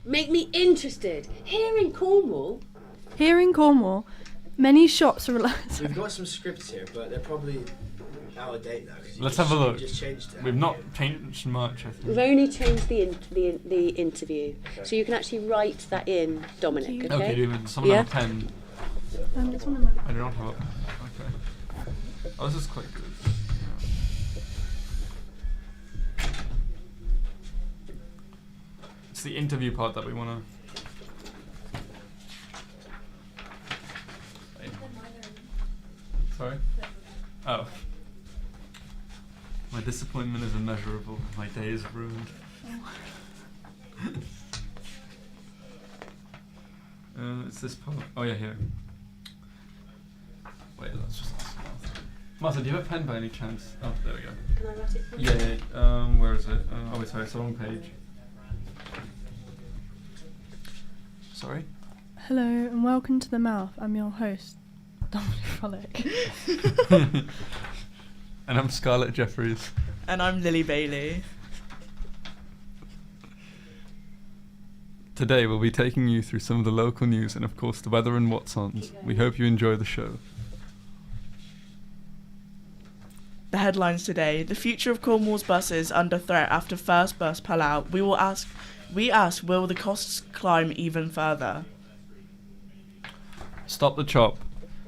Make me interested. Here in Cornwall. Here in Cornwall, many shops are We've got some scripts here, but they're probably out of date now. Let's have a look. You just changed it. We've not changed much, I We've think. only changed the interview, so you can actually write that in, Dominic. Okay. Okay, David, someone Yeah. have a pen. It's one of my... I don't have a... Okay. Oh, this is quite good. It's the interview part that we want to... Sorry? Oh. My disappointment is immeasurable. My day is ruined. It's this part. Oh yeah, here. Wait, let's just ask Martha. Martha, do you have a pen by any chance? Oh, there we go. Can I write it for you? Yeah, where is it? Oh, wait, sorry, it's the wrong page. Sorry? Hello and welcome to The Mouth. I'm your host, Dominic Frolic. And I'm Scarlett Jeffries. And I'm Lily Bailey. Today we'll be taking you through some of the local news and of course the weather and what's on. We hope you enjoy the show. The headlines today: the future of Cornwall's buses under threat after first bus pull out. We ask, will the costs climb even further? Stop the chop.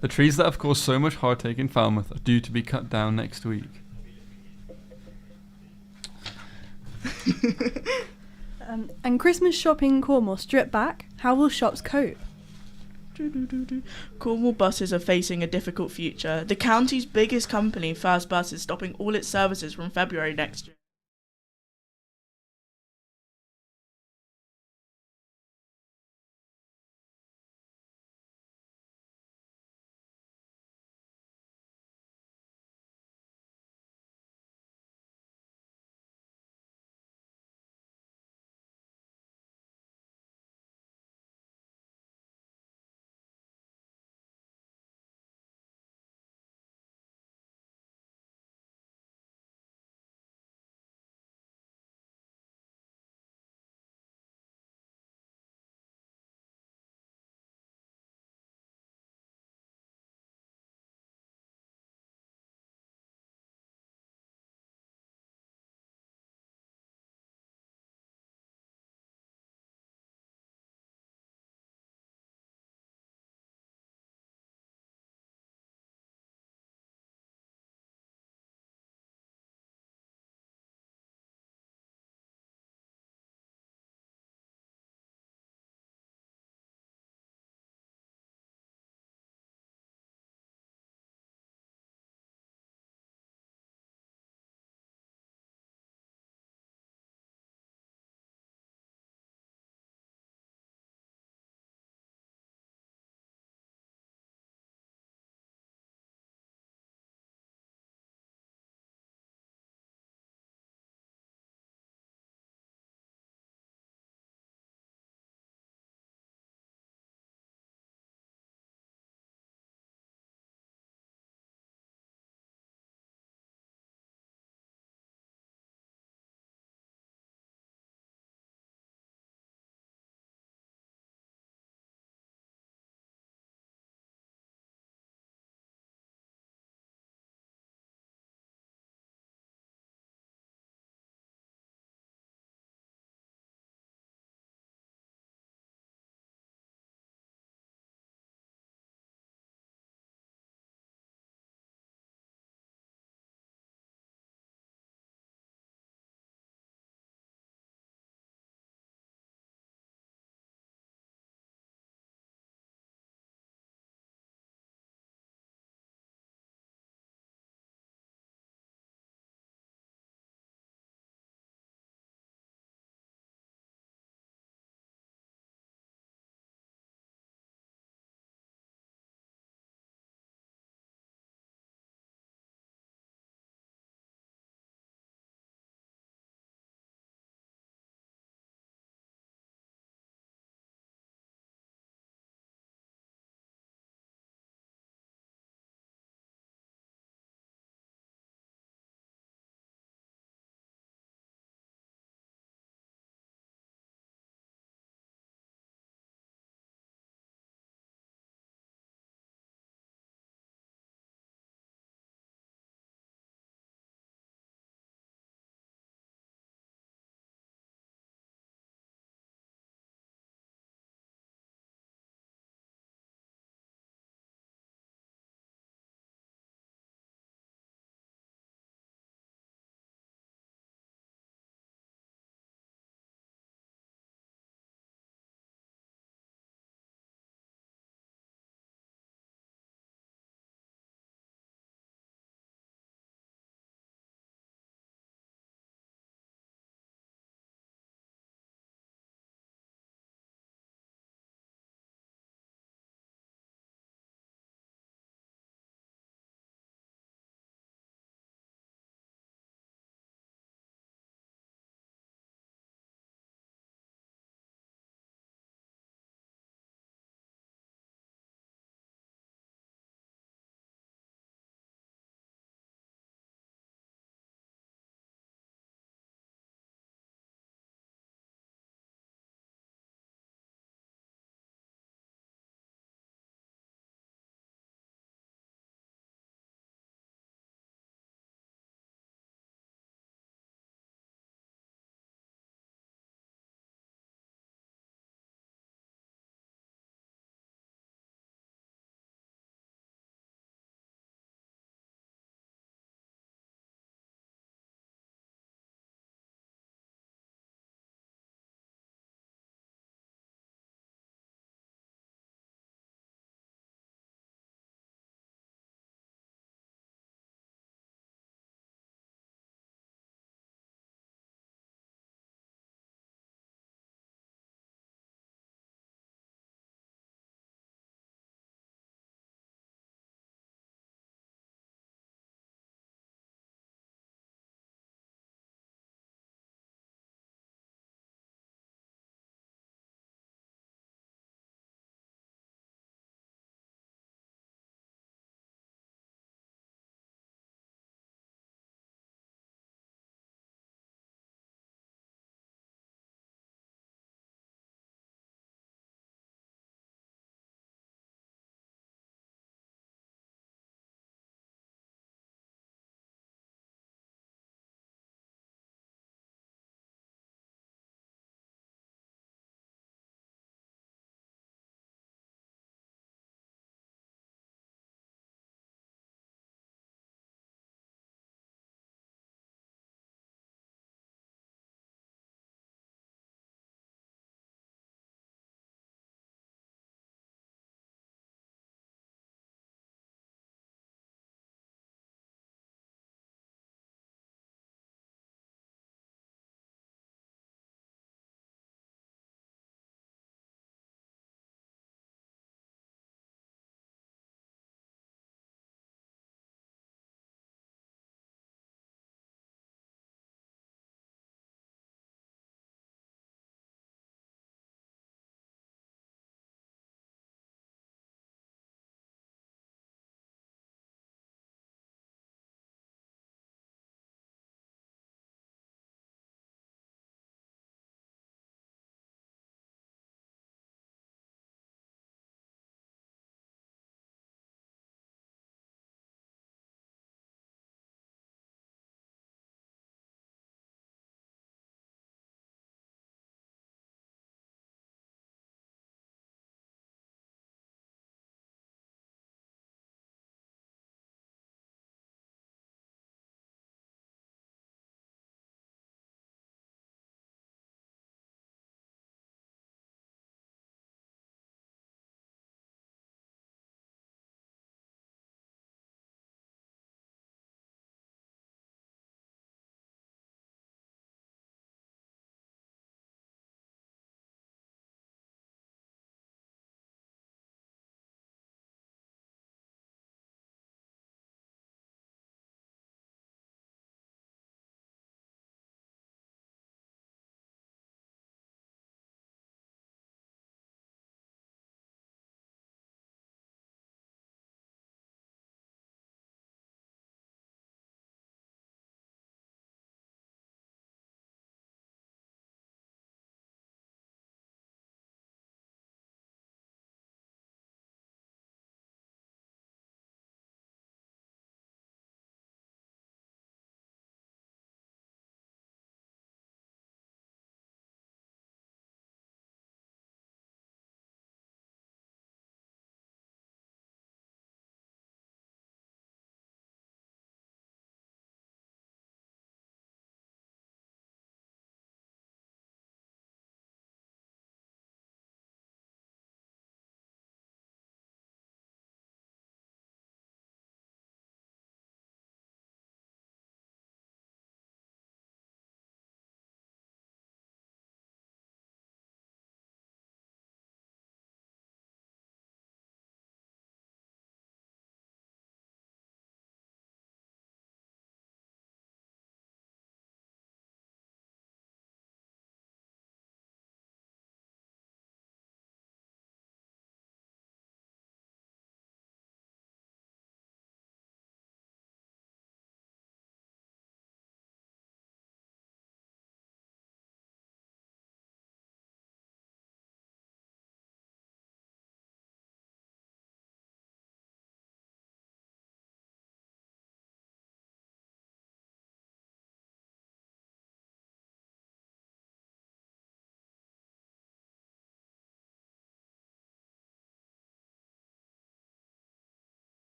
The trees that have caused so much heartache in Falmouth are due to be cut down next week. And Christmas shopping in Cornwall stripped back. How will shops cope? Cornwall buses are facing a difficult future. The county's biggest company, First Bus, is stopping all its services from February next year.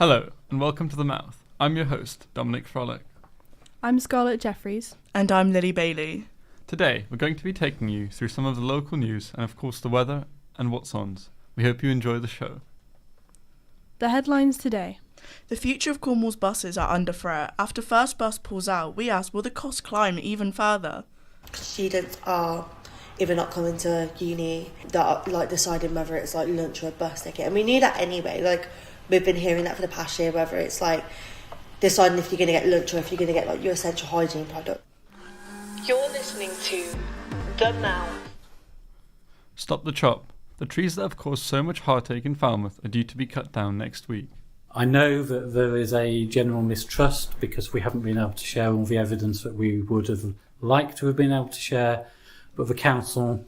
Hello, and welcome to The Mouth. I'm your host, Dominic Frolick. I'm Scarlett Jeffries. And I'm Lily Bailey. Today, we're going to be taking you through some of the local news and, of course, the weather and what's ons. We hope you enjoy the show. The headlines today. The future of Cornwall's buses are under threat. After first bus pulls out, we asked, will the cost climb even further? Students are either not coming to uni, that are like deciding whether it's like lunch or a bus ticket, and we knew that anyway. Like, we've been hearing that for the past year, whether it's like deciding if you're going to get lunch or if you're going to get like your essential hygiene product. You're listening to The Mouth. Stop the chop. The trees that have caused so much heartache in Falmouth are due to be cut down next week. I know that there is a general mistrust because we haven't been able to share all the evidence that we would have liked to have been able to share, but the council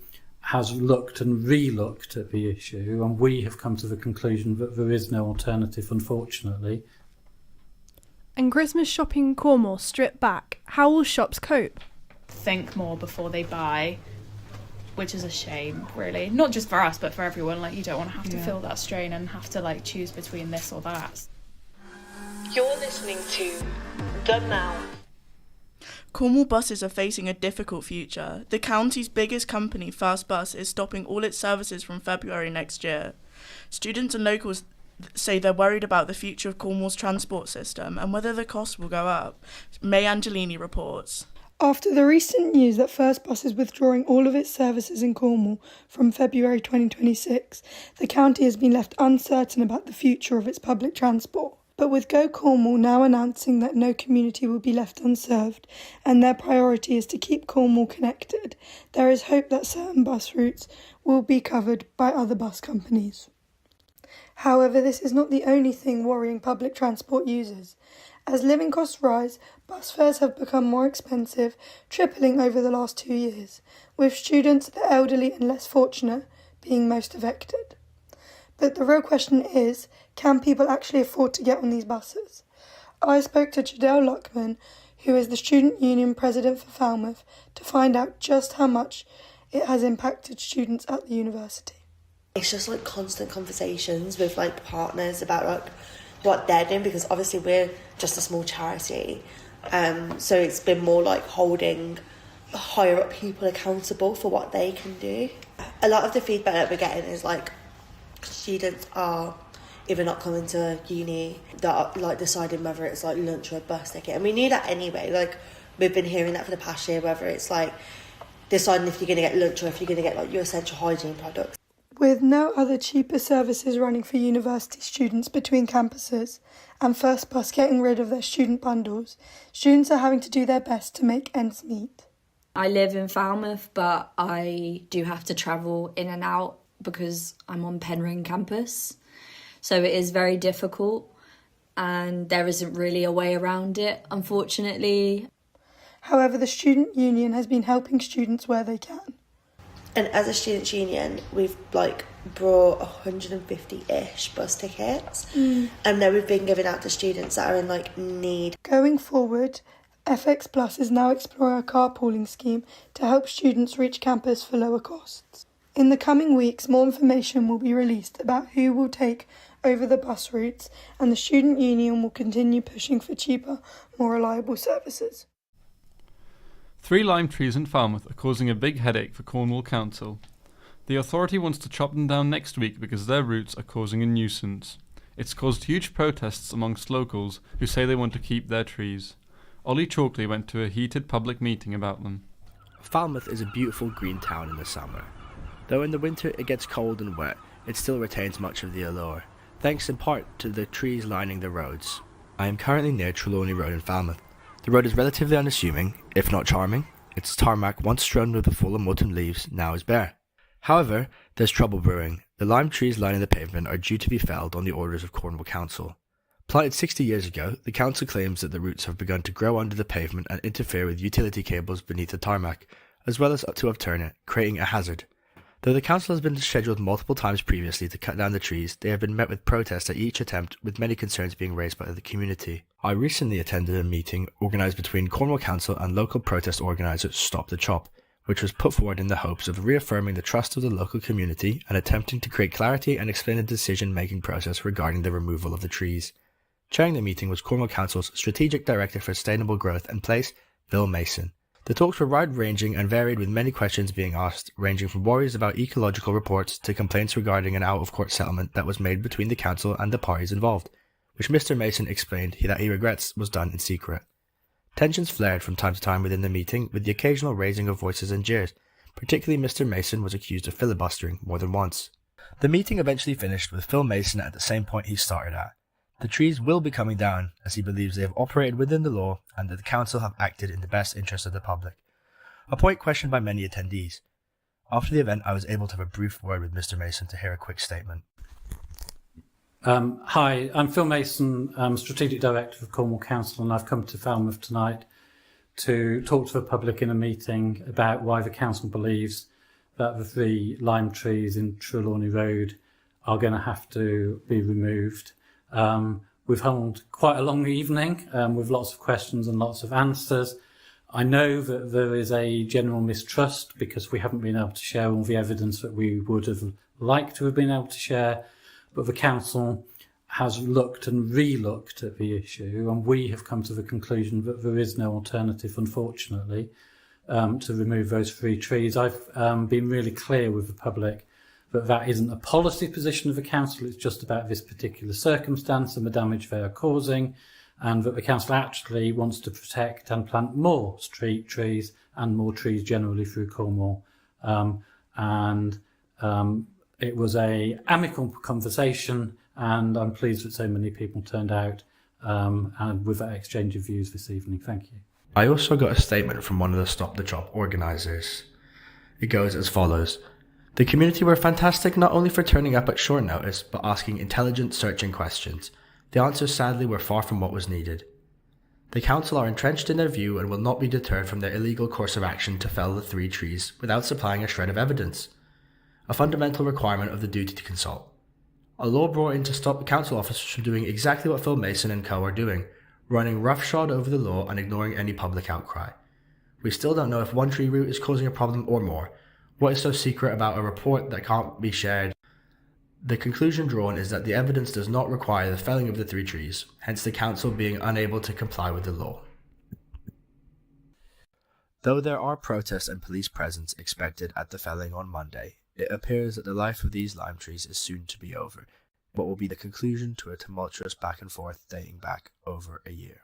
has looked and re-looked at the issue, and we have come to the conclusion that there is no alternative, unfortunately. And Christmas shopping in Cornwall stripped back. How will shops cope? Think more before they buy, which is a shame, really. Not just for us, but for everyone. Like, you don't want to have to feel that strain and have to like choose between this or that. You're listening to The Mouth. Cornwall buses are facing a difficult future. The county's biggest company, First Bus, is stopping all its services from February next year. Students and locals say they're worried about the future of Cornwall's transport system and whether the cost will go up. May Angelini reports. After the recent news that First Bus is withdrawing all of its services in Cornwall from February 2026, the county has been left uncertain about the future of its public transport. But with Go Cornwall now announcing that no community will be left unserved and their priority is to keep Cornwall connected, there is hope that certain bus routes will be covered by other bus companies. However, this is not the only thing worrying public transport users. As living costs rise, bus fares have become more expensive, tripling over the last 2 years, with students, the elderly and less fortunate being most affected. But the real question is, can people actually afford to get on these buses? I spoke to Jadelle Luckman, who is the Student Union President for Falmouth, to find out just how much it has impacted students at the university. It's just like constant conversations with like partners about like what they're doing, because obviously we're just a small charity, so it's been more like holding higher up people accountable for what they can do. A lot of the feedback that we're getting is like students are either not coming to uni, that are like deciding whether it's like lunch or a bus ticket, and we knew that anyway. Like, we've been hearing that for the past year, whether it's like deciding if you're going to get lunch or if you're going to get like your essential hygiene products. With no other cheaper services running for university students between campuses and First Bus getting rid of their student bundles, students are having to do their best to make ends meet. I live in Falmouth, but I do have to travel in and out because I'm on Penryn campus. So it is very difficult and there isn't really a way around it, unfortunately. However, the student union has been helping students where they can. And as a students' union, we've like brought 150-ish bus tickets, and then we've been giving out to students that are in like need. Going forward, FX Plus is now exploring a carpooling scheme to help students reach campus for lower costs. In the coming weeks, more information will be released about who will take over the bus routes, and the student union will continue pushing for cheaper, more reliable services. 3 lime trees in Falmouth are causing a big headache for Cornwall Council. The authority wants to chop them down next week because their roots are causing a nuisance. It's caused huge protests amongst locals who say they want to keep their trees. Ollie Chalkley went to a heated public meeting about them. Falmouth is a beautiful green town in the summer. Though in the winter it gets cold and wet, it still retains much of the allure, thanks in part to the trees lining the roads. I am currently near Trelawney Road in Falmouth. The road is relatively unassuming, if not charming. Its tarmac, once strewn with the full and autumn leaves, now is bare. However, there's trouble brewing. The lime trees lining the pavement are due to be felled on the orders of Cornwall Council. Planted 60 years ago, the council claims that the roots have begun to grow under the pavement and interfere with utility cables beneath the tarmac, as well as to upturn it, creating a hazard. Though the council has been scheduled multiple times previously to cut down the trees, they have been met with protests at each attempt, with many concerns being raised by the community. I recently attended a meeting organised between Cornwall Council and local protest organisers Stop the Chop, which was put forward in the hopes of reaffirming the trust of the local community and attempting to create clarity and explain the decision-making process regarding the removal of the trees. Chairing the meeting was Cornwall Council's Strategic Director for Sustainable Growth and Place, Phil Mason. The talks were wide-ranging and varied, with many questions being asked, ranging from worries about ecological reports to complaints regarding an out-of-court settlement that was made between the council and the parties involved, which Mr. Mason explained that he regrets was done in secret. Tensions flared from time to time within the meeting, with the occasional raising of voices and jeers. Particularly Mr. Mason was accused of filibustering more than once. The meeting eventually finished with Phil Mason at the same point he started at. The trees will be coming down, as he believes they have operated within the law and that the council have acted in the best interest of the public. A point questioned by many attendees. After the event, I was able to have a brief word with Mr. Mason to hear a quick statement. Hi, I'm Phil Mason, Strategic Director of Cornwall Council, and I've come to Falmouth tonight to talk to the public in a meeting about why the council believes that the 3 lime trees in Trelawney Road are going to have to be removed. We've held quite a long evening with lots of questions and lots of answers. I know that there is a general mistrust because we haven't been able to share all the evidence that we would have liked to have been able to share, but the council has looked and re-looked at the issue, and we have come to the conclusion that there is no alternative, unfortunately, to remove those 3 trees. I've been really clear with the public that that isn't a policy position of the council, it's just about this particular circumstance and the damage they are causing, and that the council actually wants to protect and plant more street trees and more trees generally through Cornwall. It was a amicable conversation, and I'm pleased that so many people turned out and with that exchange of views this evening. Thank you. I also got a statement from one of the Stop the Chop organisers. It goes as follows. The community were fantastic not only for turning up at short notice, but asking intelligent, searching questions. The answers sadly were far from what was needed. The council are entrenched in their view and will not be deterred from their illegal course of action to fell the 3 trees without supplying a shred of evidence. A fundamental requirement of the duty to consult. A law brought in to stop the council officers from doing exactly what Phil Mason and co are doing, running roughshod over the law and ignoring any public outcry. We still don't know if 1 tree root is causing a problem or more. What is so secret about a report that can't be shared? The conclusion drawn is that the evidence does not require the felling of the 3 trees, hence the council being unable to comply with the law. Though there are protests and police presence expected at the felling on Monday, it appears that the life of these lime trees is soon to be over, what will be the conclusion to a tumultuous back and forth dating back over a year.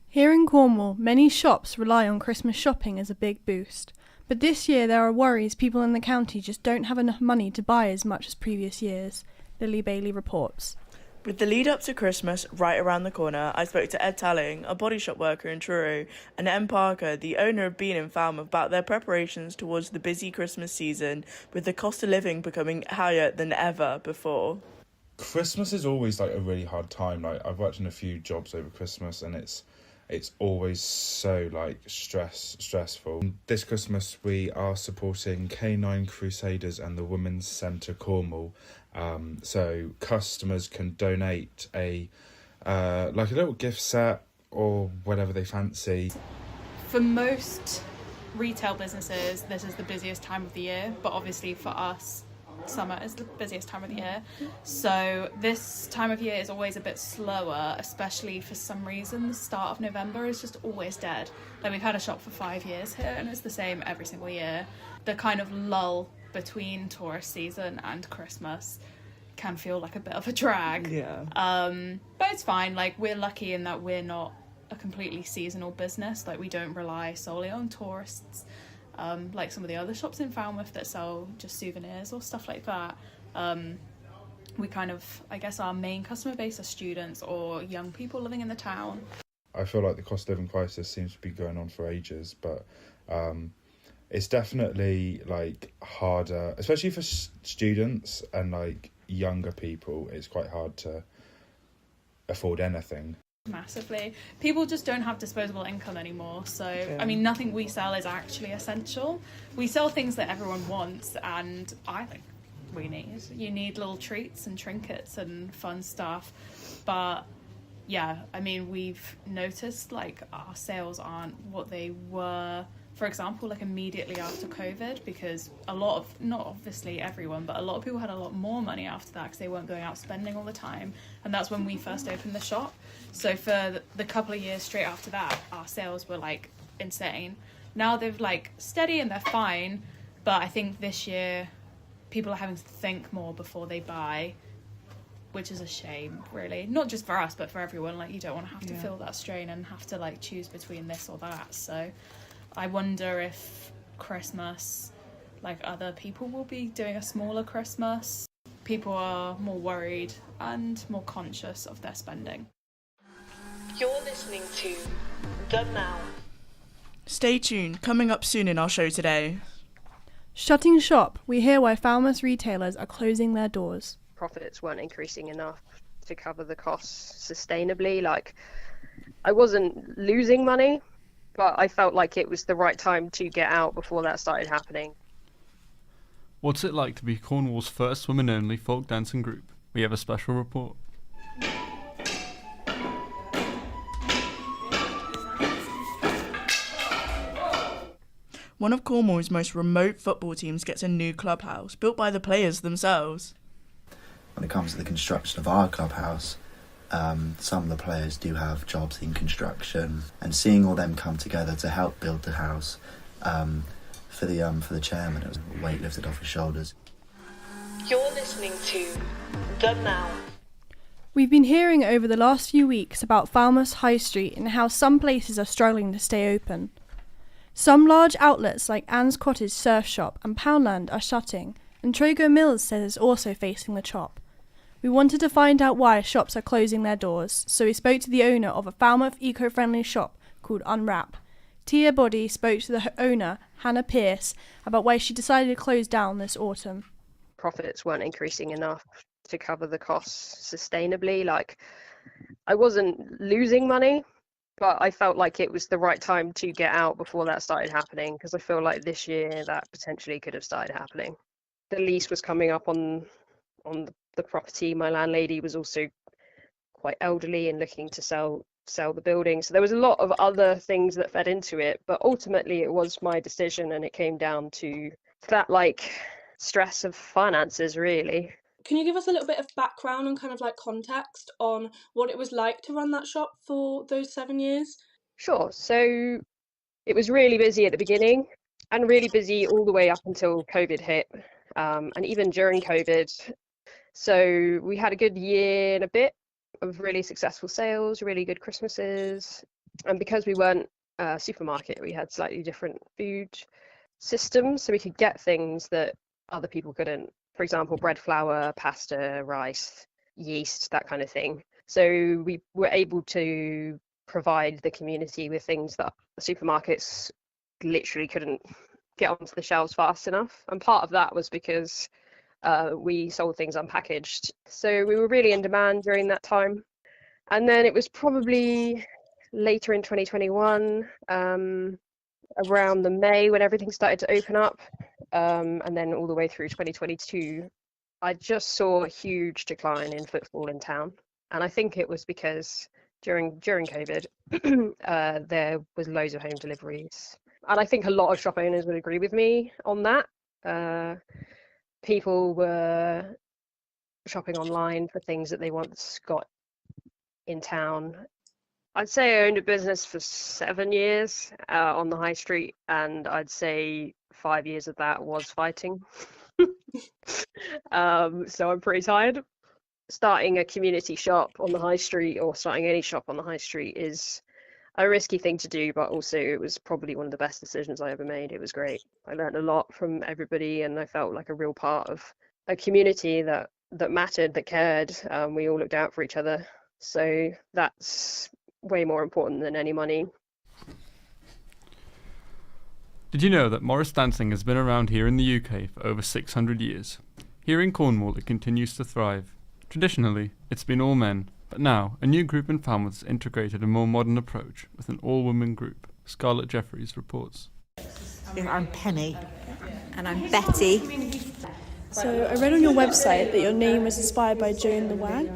Here in Cornwall, many shops rely on Christmas shopping as a big boost. But this year there are worries people in the county just don't have enough money to buy as much as previous years, Lily Bailey reports. With the lead up to Christmas right around the corner, I spoke to Ed Talling, a body shop worker in Truro, and Em Parker, the owner of Bean in Falmouth, about their preparations towards the busy Christmas season, with the cost of living becoming higher than ever before. Christmas is always a really hard time. I've worked in a few jobs over Christmas, and it's always so stressful. This Christmas we are supporting K9 Crusaders and the Women's Centre Cornwall, so customers can donate a little gift set or whatever they fancy. For most retail businesses, this is the busiest time of the year, but obviously for us, summer is the busiest time of the year, so this time of year is always a bit slower, especially for some reason the start of November is just always dead. We've had a shop for 5 years here and it's the same every single year. The kind of lull between tourist season and Christmas can feel like a bit of a drag. But it's fine. We're lucky in that we're not a completely seasonal business. We don't rely solely on tourists like some of the other shops in Falmouth that sell just souvenirs or stuff like that. We I guess our main customer base are students or young people living in the town. I feel like the cost of living crisis seems to be going on for ages, but it's definitely harder, especially for students and younger people. It's quite hard to afford anything. Massively. People just don't have disposable income anymore, so I mean nothing we sell is actually essential. We sell things that everyone wants, and I think you need little treats and trinkets and fun stuff, but yeah, I mean we've noticed our sales aren't what they were for example, like immediately after COVID, because a lot of, not obviously everyone, but a lot of people had a lot more money after that because they weren't going out spending all the time. And that's when we first opened the shop. So for the couple of years straight after that, our sales were like insane. Now they've like steady and they're fine. But I think this year people are having to think more before they buy, which is a shame, really. Not just for us, but for everyone. Like, you don't want to have to feel that strain and have to like choose between this or that. So I wonder if Christmas, like other people will be doing a smaller Christmas. People are more worried and more conscious of their spending. You're listening to Done Now. Stay tuned, coming up soon in our show today. Shutting shop, we hear why Falmouth retailers are closing their doors. Profits weren't increasing enough to cover the costs sustainably. Like, I wasn't losing money, but I felt like it was the right time to get out before that started happening. What's it like to be Cornwall's first women-only folk dancing group? We have a special report. One of Cornwall's most remote football teams gets a new clubhouse, built by the players themselves. When it comes to the construction of our clubhouse, some of the players do have jobs in construction, and seeing all them come together to help build the house, for the chairman, it was a weight lifted off his shoulders. You're listening to Done Now. We've been hearing over the last few weeks about Falmouth's High Street and how some places are struggling to stay open. Some large outlets like Anne's Cottage Surf Shop and Poundland are shutting, and Trogo Mills says it's also facing the chop. We wanted to find out why shops are closing their doors, so we spoke to the owner of a Falmouth eco-friendly shop called Unwrap. Tia Body spoke to the owner, Hannah Pearce, about why she decided to close down this autumn. Profits weren't increasing enough to cover the costs sustainably. Like, I wasn't losing money, but I felt like it was the right time to get out before that started happening, because I feel like this year that potentially could have started happening. The lease was coming up on the property. My landlady was also quite elderly and looking to sell the building. So there was a lot of other things that fed into it, but ultimately it was my decision, and it came down to that like stress of finances, really. Can you give us a little bit of background and kind of like context on what it was like to run that shop for those 7 years? Sure. So it was really busy at the beginning and really busy all the way up until COVID hit, and even during COVID. So we had a good year and a bit of really successful sales, really good Christmases. And because we weren't a supermarket, we had slightly different food systems, so we could get things that other people couldn't. For example, bread, flour, pasta, rice, yeast, that kind of thing. So we were able to provide the community with things that the supermarkets literally couldn't get onto the shelves fast enough. And part of that was because we sold things unpackaged. So we were really in demand during that time. And then it was probably later in 2021, around the May, when everything started to open up. And then all the way through 2022, I just saw a huge decline in footfall in town. And I think it was because during COVID, there was loads of home deliveries. And I think a lot of shop owners would agree with me on that. People were shopping online for things that they once got in town. I'd say I owned a business for 7 years on the high street, and I'd say 5 years of that was fighting. So I'm pretty tired. Starting a community shop on the high street, or starting any shop on the high street, is a risky thing to do, but also it was probably one of the best decisions I ever made. It was great. I learned a lot from everybody, and I felt like a real part of a community that mattered, that cared. We all looked out for each other. So that's way more important than any money. Did you know that Morris dancing has been around here in the UK for over 600 years? Here in Cornwall it continues to thrive. Traditionally, it's been all men, but now a new group in Falmouth has integrated a more modern approach with an all-women group. Scarlett Jeffries reports. I'm Penny. And I'm Betty. So I read on your website that your name was inspired by Joan the Wag.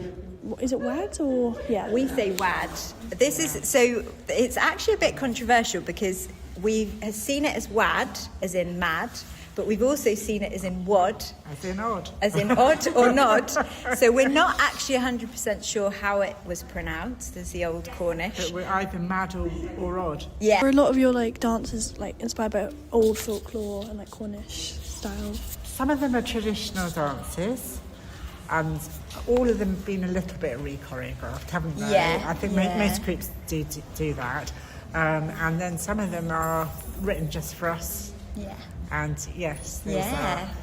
Is it Wads or yeah? We say Wad. This is so. It's actually a bit controversial because we have seen it as wad, as in mad, but we've also seen it as in wad. As in odd. As in odd or nod. So we're not actually 100% sure how it was pronounced as the old Cornish. But we're either mad or odd. Yeah. Are a lot of your like dances like inspired by old folklore and like Cornish style? Some of them are traditional dances, and all of them have been a little bit re-choreographed, haven't they? Yeah. I think most groups do that. And then some of them are written just for us. Yeah. And yes, there's that.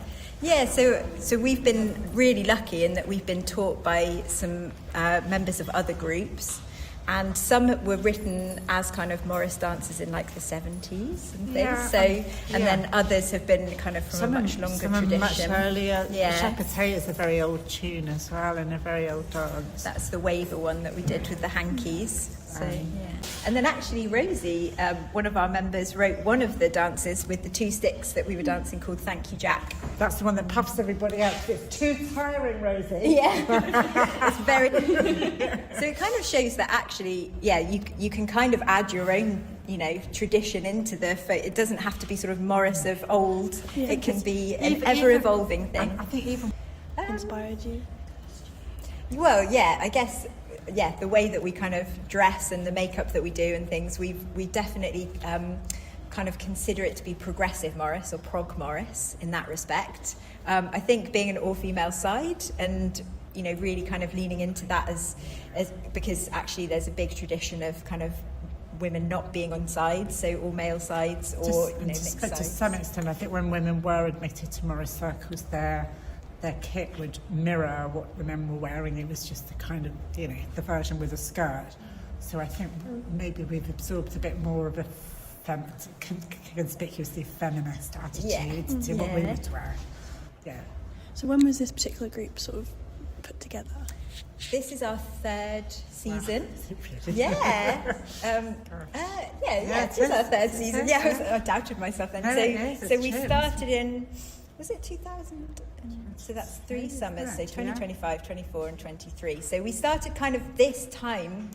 Yeah, so we've been really lucky in that we've been taught by some members of other groups, and some were written as kind of Morris dances in like the 70s and things. Yeah, and then others have been kind of from a much longer tradition. Much earlier. Yeah. Shepherd's Hay is a very old tune as well, and a very old dance. That's the waver one that we did with the hankies. So, and then actually Rosie, one of our members, wrote one of the dances with the 2 sticks that we were dancing called Thank You Jack. That's the one that puffs everybody out. It's too tiring, Rosie. Yeah, it's very... So it kind of shows that actually, you can kind of add your own, tradition into the... It doesn't have to be sort of Morris of old. Yeah, it can be an ever-evolving thing. I think even... Inspired you? Well, yeah, I guess... Yeah, the way that we kind of dress and the makeup that we do and things, we definitely kind of consider it to be progressive Morris or prog Morris in that respect. I think being an all-female side and really kind of leaning into that as because actually there's a big tradition of kind of women not being on sides, so all male sides or mixed sides. To some extent, I think when women were admitted to Morris circles, their kit would mirror what the men were wearing. It was just the kind of, the version with a skirt. So I think maybe we've absorbed a bit more of a conspicuously feminist attitude to what we would wear. Yeah. So when was this particular group sort of put together? This is our 3rd season. Wow. Yeah. It is our 3rd season. Yeah, I doubted myself then. So we started in, was it 2000? So that's 3 summers, so 2025, 24 and 23. So we started kind of this time,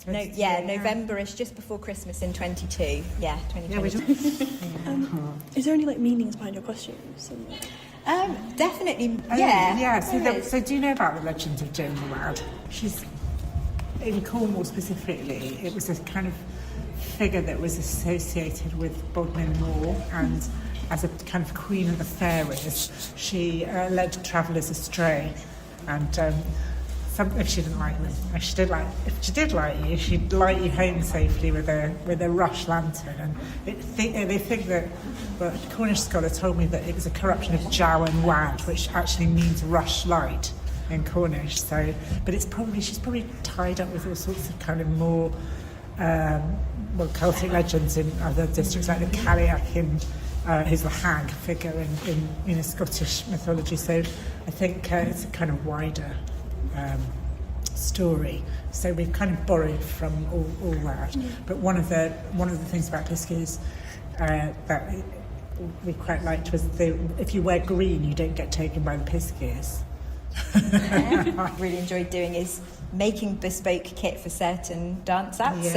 November-ish, just before Christmas in 22. Yeah, 2022. Is there any like meanings behind your costumes? Definitely, So do you know about the legend of Joan the Wad? She's, in Cornwall specifically, it was a kind of figure that was associated with Bodmin Moor, and as a kind of queen of the fairies, she led travellers astray, and if she didn't like them, if she did like you, she'd light you home safely with a rush lantern. And they think that, well, a Cornish scholar told me that it was a corruption of Jow and Wad, which actually means rush light in Cornish. So, but she's probably tied up with all sorts of kind of more Celtic legends in other districts, like the Cailleach who's the hag figure in Scottish mythology. So I think it's a kind of wider story. So we've kind of borrowed from all that. But one of the things about Piskies that we quite liked was if you wear green, you don't get taken by the Piskies. What I really enjoyed doing is making bespoke kit for certain dance acts.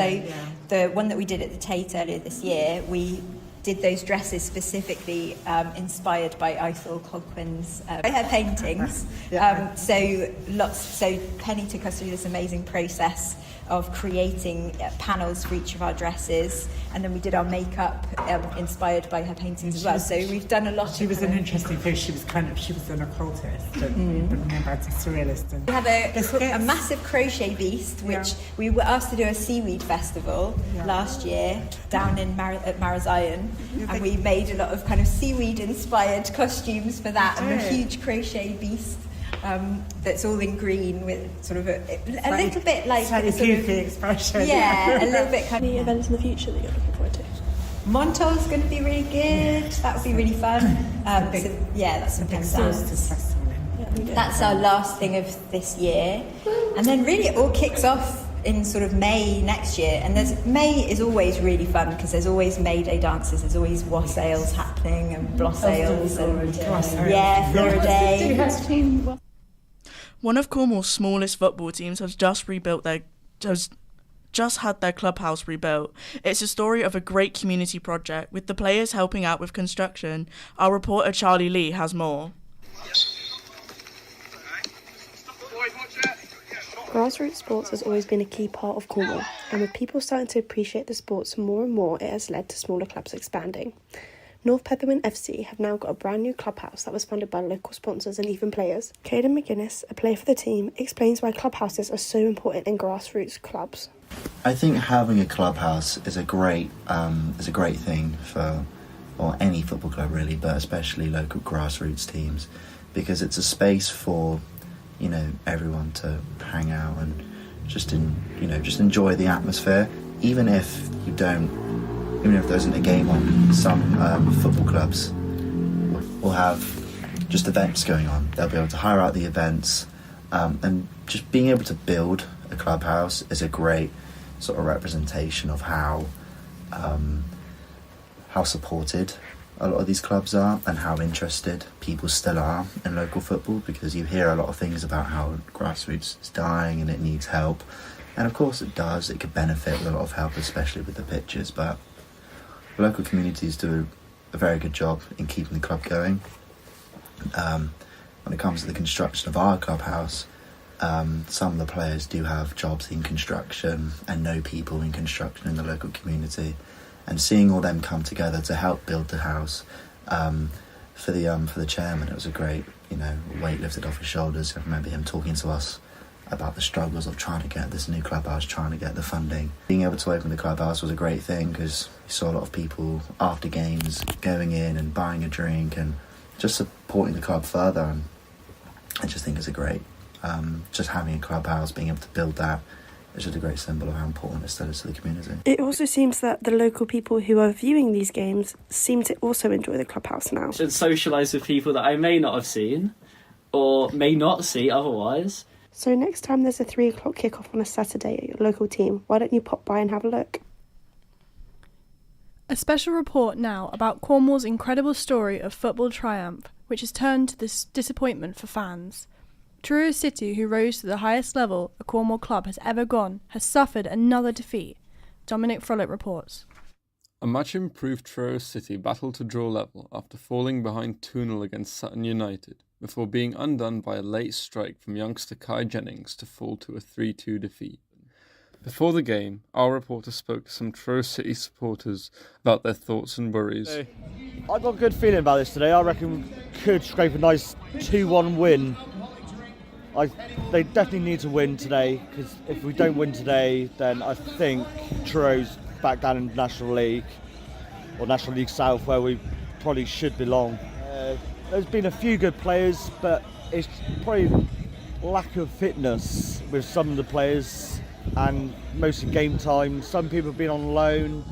The one that we did at the Tate earlier this year, we did those dresses specifically inspired by Ethel Colquhoun's her paintings. So Penny took us through this amazing process of creating panels for each of our dresses, and then we did our makeup inspired by her paintings as well. So we've done a lot. She was an interesting thing. She was an occultist, but remember, it's a surrealist. And we have a massive crochet beast, which we were asked to do a seaweed festival last year down in at Marazion, and we made a lot of kind of seaweed-inspired costumes for that, and a huge crochet beast. That's all in green with sort of a little bit like slightly goofy expression. Yeah, a little bit kind of. Any events in the future that you're looking forward to? Montauk's going to be really good. That would be really fun. That's a big festival. That's our last thing of this year, and then really it all kicks off in sort of May next year. And May is always really fun because there's always May Day dances. There's always wassails happening and blossales and Flora One of Cornwall's smallest football teams has just just had their clubhouse rebuilt. It's a story of a great community project, with the players helping out with construction. Our reporter Charlie Lee has more. Grassroots sports has always been a key part of Cornwall, and with people starting to appreciate the sports more and more, it has led to smaller clubs expanding. North Petherwin FC have now got a brand new clubhouse that was funded by local sponsors and even players. Caden McGuinness, a player for the team, explains why clubhouses are so important in grassroots clubs. I think having a clubhouse is a great thing for any football club really, but especially local grassroots teams, because it's a space for everyone to hang out and just enjoy the atmosphere. Even if there isn't a game on, some football clubs will have just events going on. They'll be able to hire out the events, and just being able to build a clubhouse is a great sort of representation of how supported a lot of these clubs are and how interested people still are in local football, because you hear a lot of things about how grassroots is dying and it needs help, and of course it does. It could benefit with a lot of help, especially with the pitches, but local communities do a very good job in keeping the club going. When it comes to the construction of our clubhouse, some of the players do have jobs in construction and know people in construction in the local community, and seeing all them come together to help build the house, for the chairman, it was a great weight lifted off his shoulders. I remember him talking to us about the struggles of trying to get this new clubhouse, trying to get the funding. Being able to open the clubhouse was a great thing, because you saw a lot of people after games going in and buying a drink and just supporting the club further, and I just think it's a great, just having a clubhouse, being able to build that, it's just a great symbol of how important it still is to the community. It also seems that the local people who are viewing these games seem to also enjoy the clubhouse now. And socialise with people that I may not have seen or may not see otherwise. So next time there's a 3 o'clock kickoff on a Saturday at your local team, why don't you pop by and have a look? A special report now about Cornwall's incredible story of football triumph, which has turned to this disappointment for fans. Truro City, who rose to the highest level a Cornwall club has ever gone, has suffered another defeat. Dominic Frolick reports. A much improved Truro City battled to draw level after falling behind 2-0 against Sutton United, before being undone by a late strike from youngster Kai Jennings to fall to a 3-2 defeat. Before the game, our reporter spoke to some Truro City supporters about their thoughts and worries. I've got a good feeling about this today. I reckon we could scrape a nice 2-1 win. They definitely need to win today, because if we don't win today, then I think Truro's back down in National League, or National League South, where we probably should belong. There's been a few good players, but it's probably lack of fitness with some of the players, and mostly game time. Some people have been on loan.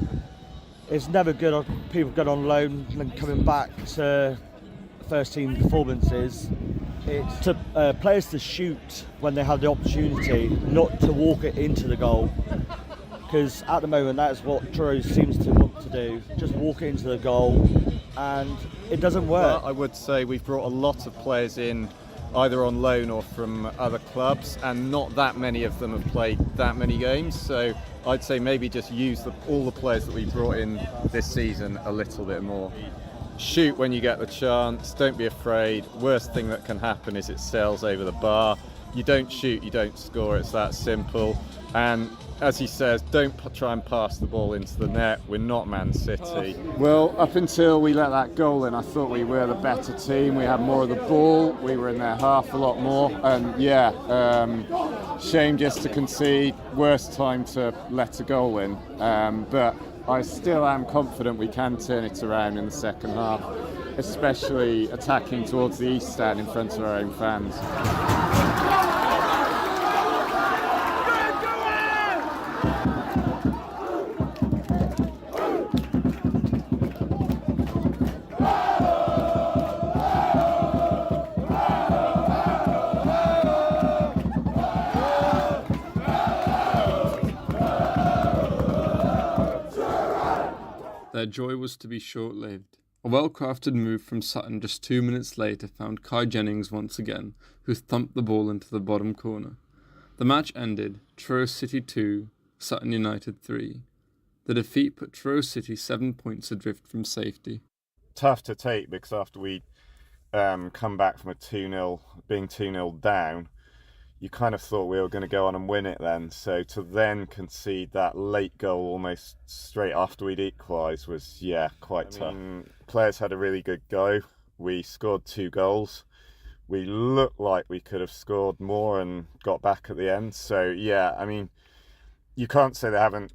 It's never good on people going on loan and then coming back to first team performances. It's to players to shoot when they have the opportunity, not to walk it into the goal. Because at the moment, that's what Truro seems to want to do, just walk it into the goal, and it doesn't work. Well, I would say we've brought a lot of players in, either on loan or from other clubs, and not that many of them have played that many games. So I'd say maybe just use all the players that we brought in this season a little bit more. Shoot when you get the chance, don't be afraid. Worst thing that can happen is it sails over the bar. You don't shoot, you don't score, it's that simple. And as he says, don't try and pass the ball into the net. We're not Man City. Well, up until we let that goal in, I thought we were the better team. We had more of the ball. We were in their half a lot more. And shame just to concede. Worst time to let a goal in. But I still am confident we can turn it around in the second half, especially attacking towards the east stand in front of our own fans. Their joy was to be short-lived. A well-crafted move from Sutton just 2 minutes later found Kai Jennings once again, who thumped the ball into the bottom corner. The match ended, Truro City 2, Sutton United 3. The defeat put Truro City 7 points adrift from safety. Tough to take because after we come back from being 2-0 down, you kind of thought we were going to go on and win it then. So to then concede that late goal almost straight after we'd equalised was, quite tough. Players had a really good go. We scored 2 goals. We looked like we could have scored more and got back at the end. So, you can't say they haven't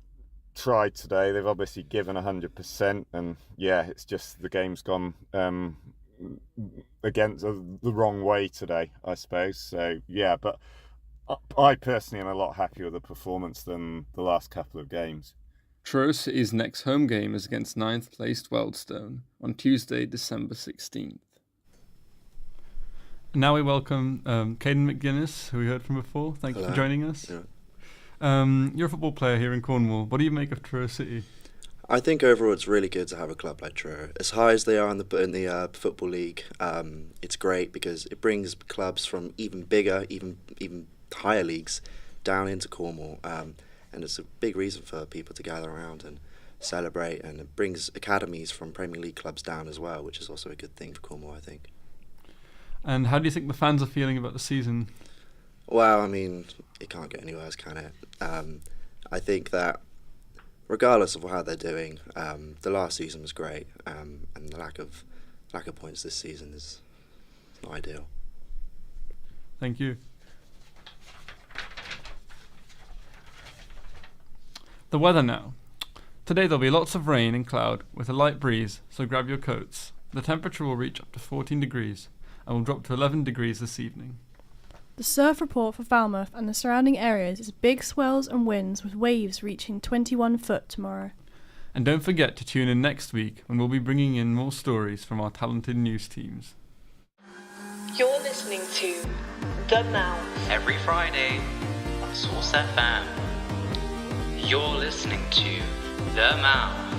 tried today. They've obviously given 100%. And, it's just the game's gone against the wrong way today, I suppose. So, but I personally am a lot happier with the performance than the last couple of games. Truro City's next home game is against 9th placed Wealdstone on Tuesday, December 16th. Now we welcome Caden McGuinness, who we heard from before. Thank you for joining us. Yeah. You're a football player here in Cornwall. What do you make of Truro City? I think overall it's really good to have a club like Truro. As high as they are in the Football League, it's great because it brings clubs from even bigger, even higher leagues down into Cornwall. And it's a big reason for people to gather around and celebrate. And it brings academies from Premier League clubs down as well, which is also a good thing for Cornwall, I think. And how do you think the fans are feeling about the season? Well, it can't get any worse, can it? I think that regardless of how they're doing, the last season was great, and the lack of points this season is not ideal. Thank you. The weather now. Today there'll be lots of rain and cloud with a light breeze, so grab your coats. The temperature will reach up to 14 degrees and will drop to 11 degrees this evening. The surf report for Falmouth and the surrounding areas is big swells and winds with waves reaching 21 foot tomorrow. And don't forget to tune in next week when we'll be bringing in more stories from our talented news teams. You're listening to The Mouth every Friday on Source FM. You're listening to The Mouth.